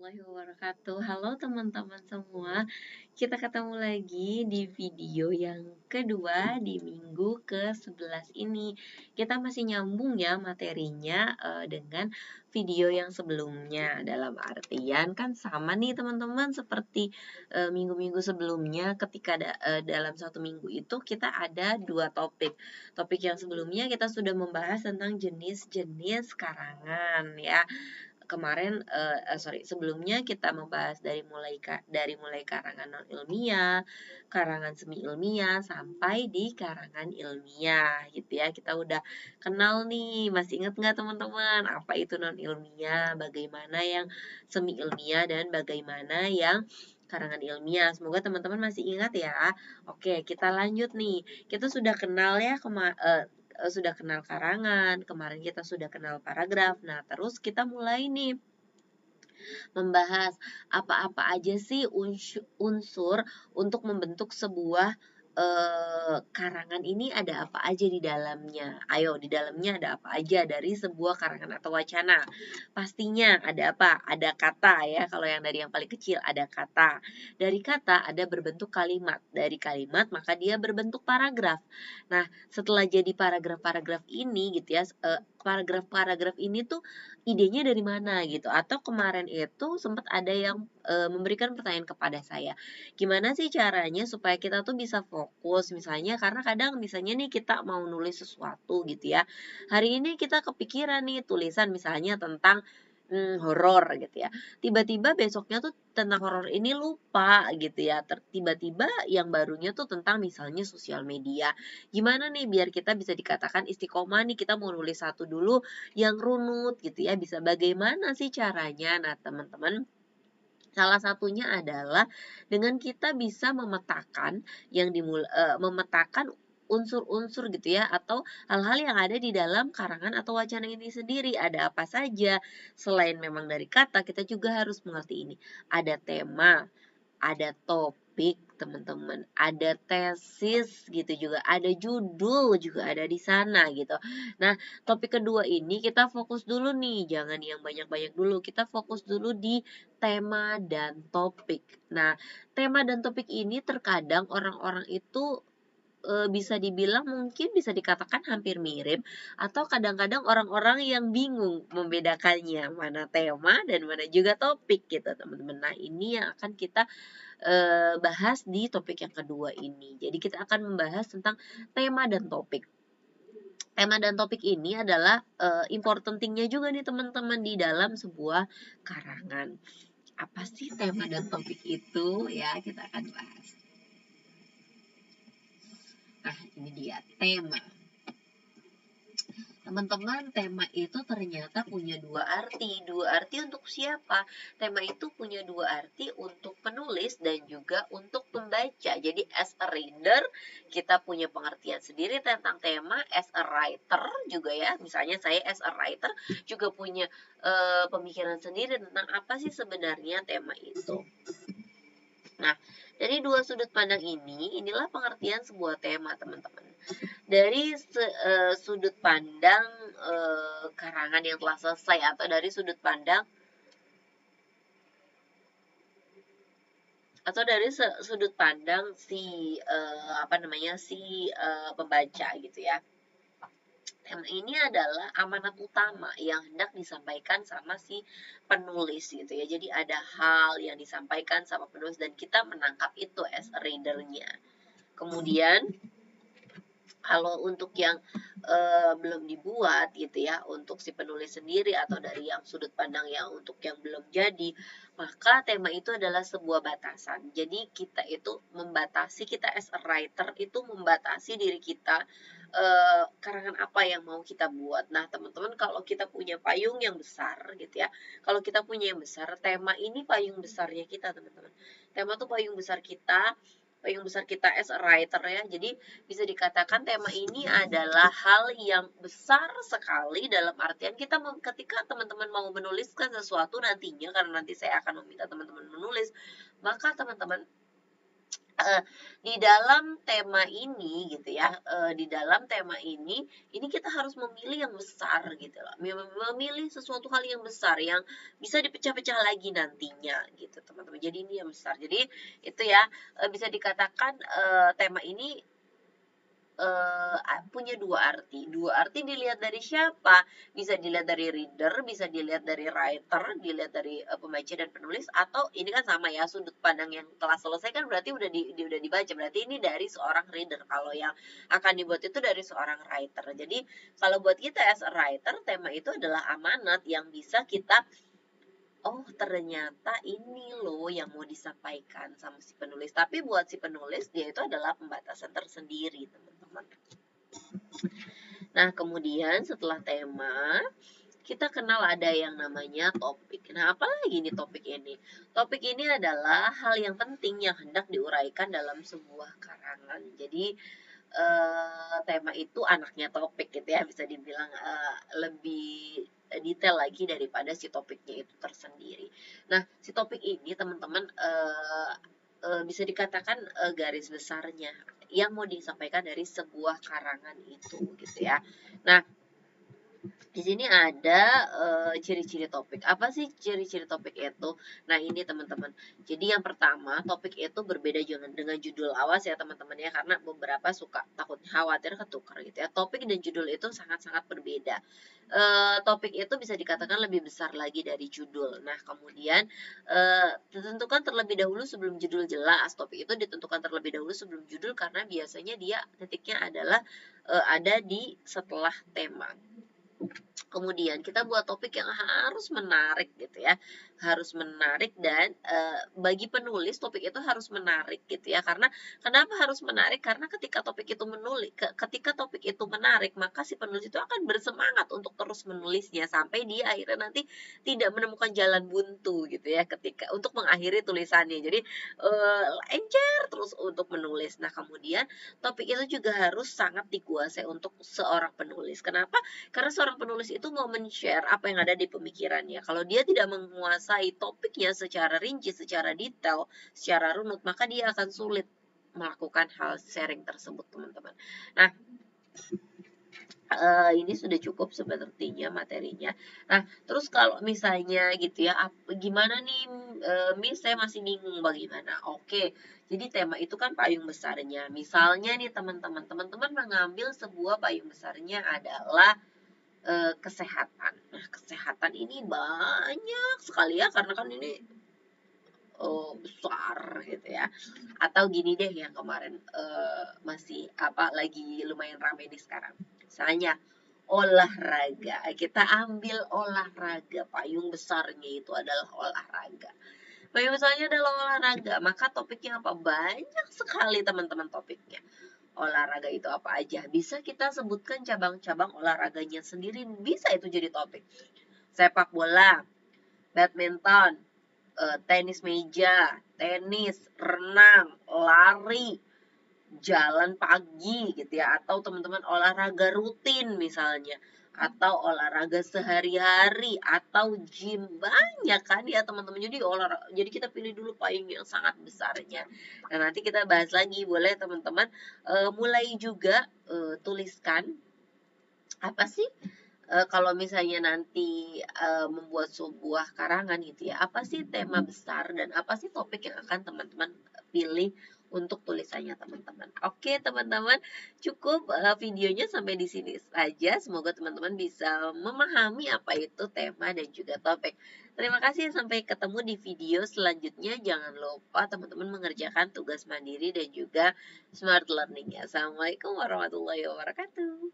warahmatullahi wabarakatuh. Halo teman-teman semua, kita ketemu lagi di video yang kedua di minggu ke-11 ini. Kita masih nyambung ya materinya dengan video yang sebelumnya. Dalam artian kan sama nih teman-teman seperti minggu-minggu sebelumnya ketika dalam satu minggu itu kita ada dua topik. Topik yang sebelumnya kita sudah membahas tentang jenis-jenis karangan ya. Kemarin sebelumnya kita membahas dari mulai karangan non ilmiah, karangan semi ilmiah sampai di karangan ilmiah gitu ya. Kita udah kenal nih, masih ingat nggak teman-teman apa itu non ilmiah, bagaimana yang semi ilmiah dan bagaimana yang karangan ilmiah. Semoga teman-teman masih ingat ya. Oke, kita lanjut nih. Kita sudah kenal ya sudah kenal karangan, kemarin kita sudah kenal paragraf. Nah, terus kita mulai nih membahas apa-apa aja sih unsur untuk membentuk sebuah karangan ini, ada apa aja di dalamnya. Ayo, di dalamnya ada apa aja dari sebuah karangan atau wacana. Pastinya ada apa? Ada kata ya, kalau yang dari yang paling kecil ada kata. Dari kata ada berbentuk kalimat. Dari kalimat maka dia berbentuk paragraf. Nah, setelah jadi paragraf-paragraf ini gitu ya, paragraf-paragraf ini tuh idenya dari mana gitu, atau kemarin itu sempat ada yang memberikan pertanyaan kepada saya, gimana sih caranya supaya kita tuh bisa fokus misalnya, karena kadang misalnya nih kita mau nulis sesuatu gitu ya, hari ini kita kepikiran nih tulisan misalnya tentang horor gitu ya, tiba-tiba besoknya tuh tentang horor ini lupa gitu ya, tiba-tiba yang barunya tuh tentang misalnya sosial media. Gimana nih biar kita bisa dikatakan istiqomah nih, kita mau nulis satu dulu yang runut gitu ya, bisa bagaimana sih caranya? Nah, teman-teman, salah satunya adalah dengan kita bisa memetakan memetakan unsur-unsur gitu ya, atau hal-hal yang ada di dalam karangan atau wacana ini sendiri. Ada apa saja? Selain memang dari kata, kita juga harus mengerti ini. Ada tema, ada topik, teman-teman, ada tesis gitu juga, ada judul juga ada di sana gitu. Nah, topik kedua ini kita fokus dulu nih, jangan yang banyak-banyak dulu. Kita fokus dulu di tema dan topik. Nah, tema dan topik ini terkadang orang-orang itu bisa dibilang mungkin bisa dikatakan hampir mirip, atau kadang-kadang orang-orang yang bingung membedakannya, mana tema dan mana juga topik gitu, teman-teman. Nah, ini yang akan kita bahas di topik yang kedua ini. Jadi kita akan membahas tentang tema dan topik. Tema dan topik ini adalah important thing-nya juga nih teman-teman di dalam sebuah karangan. Apa sih tema dan topik itu? Ya, kita akan bahas. Nah, ini dia tema. Teman-teman, tema itu ternyata punya dua arti. Dua arti untuk siapa? Tema itu punya dua arti, untuk penulis dan juga untuk pembaca. Jadi as a reader, kita punya pengertian sendiri tentang tema. As a writer juga ya, misalnya saya as a writer juga punya pemikiran sendiri tentang apa sih sebenarnya tema itu. Nah, dari dua sudut pandang ini, inilah pengertian sebuah tema, teman-teman. Dari sudut pandang karangan yang telah selesai, atau dari sudut pandang si pembaca gitu ya. Tema ini adalah amanat utama yang hendak disampaikan sama si penulis gitu ya. Jadi ada hal yang disampaikan sama penulis dan kita menangkap itu as a reader-nya. Kemudian kalau untuk yang belum dibuat gitu ya, untuk si penulis sendiri atau dari yang sudut pandang yang untuk yang belum jadi, maka tema itu adalah sebuah batasan. Jadi kita itu membatasi, kita as a writer itu membatasi diri kita, karangan apa yang mau kita buat. Nah, teman-teman, kalau kita punya payung yang besar gitu ya, kalau kita punya yang besar, tema ini payung besarnya kita, teman-teman. Tema tuh payung besar kita as a writer ya. Jadi bisa dikatakan tema ini adalah hal yang besar sekali, dalam artian kita ketika teman-teman mau menuliskan sesuatu nantinya, karena nanti saya akan meminta teman-teman menulis, maka teman-teman eh, di dalam tema ini gitu ya, di dalam tema ini kita harus memilih yang besar gitu loh, memilih sesuatu hal yang besar yang bisa dipecah-pecah lagi nantinya gitu teman-teman. Jadi ini yang besar. Jadi itu ya, bisa dikatakan tema ini punya dua arti dilihat dari siapa, bisa dilihat dari reader, bisa dilihat dari writer, dilihat dari pembaca dan penulis, atau ini kan sama ya, sudut pandang yang telah selesai kan berarti udah dibaca, berarti ini dari seorang reader. Kalau yang akan dibuat itu dari seorang writer. Jadi kalau buat kita as a writer, tema itu adalah amanat yang bisa kita, oh ternyata ini loh yang mau disampaikan sama si penulis. Tapi buat si penulis dia itu adalah pembatasan tersendiri teman-teman. Nah, kemudian setelah tema, kita kenal ada yang namanya topik. Nah, apa lagi nih topik ini? Topik ini adalah hal yang penting yang hendak diuraikan dalam sebuah karangan. Jadi, tema itu anaknya topik gitu ya, bisa dibilang lebih detail lagi daripada si topiknya itu tersendiri. Nah, si topik ini teman-teman bisa dikatakan garis besarnya yang mau disampaikan dari sebuah karangan itu gitu ya. Nah, di sini ada ciri-ciri topik. Apa sih ciri-ciri topik itu? Nah, ini teman-teman. Jadi yang pertama, topik itu berbeda dengan judul. Awas ya teman-teman ya, karena beberapa suka takut khawatir ketukar gitu ya. Topik dan judul itu sangat-sangat berbeda. Topik itu bisa dikatakan lebih besar lagi dari judul. Nah, kemudian ditentukan terlebih dahulu sebelum judul jelas. Topik itu ditentukan terlebih dahulu sebelum judul karena biasanya dia titiknya adalah ada di setelah tema. Kemudian kita buat topik yang harus menarik gitu ya, harus menarik dan bagi penulis topik itu harus menarik gitu ya. Karena kenapa harus menarik? Karena ketika topik itu ketika topik itu menarik, maka si penulis itu akan bersemangat untuk terus menulisnya sampai dia akhirnya nanti tidak menemukan jalan buntu gitu ya ketika untuk mengakhiri tulisannya. Jadi encer terus untuk menulis. Nah, kemudian topik itu juga harus sangat dikuasai untuk seorang penulis. Kenapa? Karena seorang penulis itu mau men-share apa yang ada di pemikirannya. Kalau dia tidak menguasai topiknya secara rinci, secara detail, secara runut, maka dia akan sulit melakukan hal sharing tersebut, teman-teman. Nah, ini sudah cukup sepertinya materinya. Nah, terus kalau misalnya gitu ya, gimana nih, Miss, saya masih bingung bagaimana. Oke, jadi tema itu kan payung besarnya. Misalnya nih teman-teman mengambil sebuah payung besarnya adalah kesehatan. Nah, kesehatan ini banyak sekali ya, karena kan ini besar gitu ya. Atau gini deh yang kemarin masih lagi lumayan rame nih sekarang. Misalnya olahraga. Kita ambil olahraga. Payung besarnya itu adalah olahraga. Payung besarnya adalah olahraga. Maka topiknya apa? Banyak sekali teman-teman topiknya. Olahraga itu apa aja? Bisa kita sebutkan cabang-cabang olahraganya sendiri, bisa itu jadi topik. Sepak bola, badminton, tenis meja, tenis, renang, lari, jalan pagi gitu ya, atau teman-teman olahraga rutin misalnya, atau olahraga sehari-hari, atau gym, banyak kan ya teman-teman. Jadi kita pilih dulu payung yang sangat besarnya. Nah, nanti kita bahas lagi, boleh teman-teman mulai juga tuliskan apa sih kalau misalnya nanti membuat sebuah karangan gitu ya, apa sih tema besar dan apa sih topik yang akan teman-teman pilih untuk tulisannya teman-teman. Oke teman-teman, cukup videonya sampai di sini saja. Semoga teman-teman bisa memahami apa itu tema dan juga topik. Terima kasih, sampai ketemu di video selanjutnya. Jangan lupa teman-teman mengerjakan tugas mandiri dan juga smart learning ya. Assalamualaikum warahmatullahi wabarakatuh.